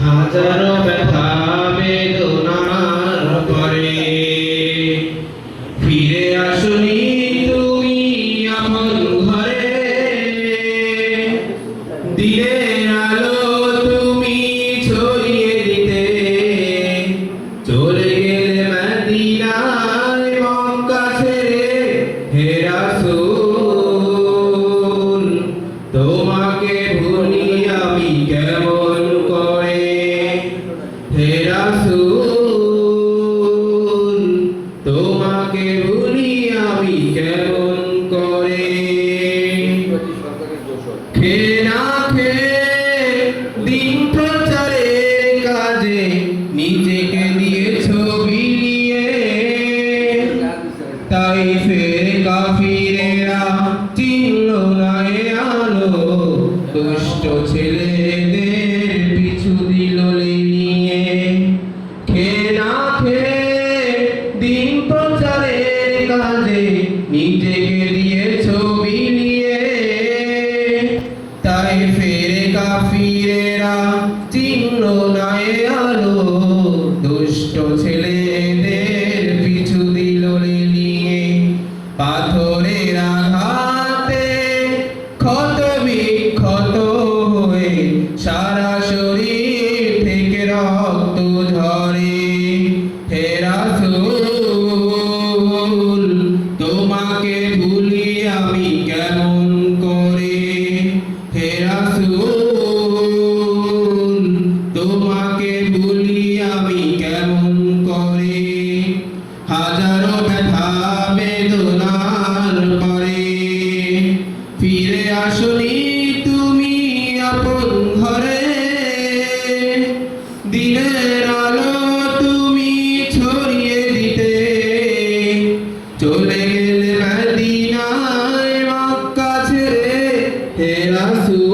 হাজারো ব্যথা বেদনার পরে ফিরে আসনি তুমি আপন ঘরে। দিনের আলো তুমি ছড়িয়ে দিতে চলে গেলে মদিনায় মক্কা ছেড়ে। হে রাসূল তোমাকে ভুলি আমি কেমন করে। হে রাসূল তোমাকে ভুলি আমি কেমন করে। খেয়ে না খেয়ে দিন প্রচারের কাজে নিজেকে দিয়েছ বিলিয়ে। তাইফের কাফিরেরা চিনল না এ আলো, দুষ্ট ছেলেদের পিছু দিল নিয়ে। খেয়ে না খেয়ে দিন প্রচারের কাজে নিজেকে দিয়েছ বিলিয়ে। তাইফের কাফিরেরা চিনল না এ আলো, দুষ্ট ছেলেদের পিছু দিল নিয়ে। পাথরের আঘাতে ক্ষত বিক্ষত হয়ে সারা শরীর থেকে রক্ত ঝরে। হে রাসূল তোমাকে ভুলি আমি কেমন করে। হে রাসূল তোমাকে ভুলি আমি কেমন করে। হাজারো ব্যথা বেদনার পরে ফিরে আসনি তুমি আপন ঘরে। দিনের আলো তুমি ছড়িয়ে দিতে চলে গেলে মদিনায় মক্কা ছেড়ে। হে রাসূল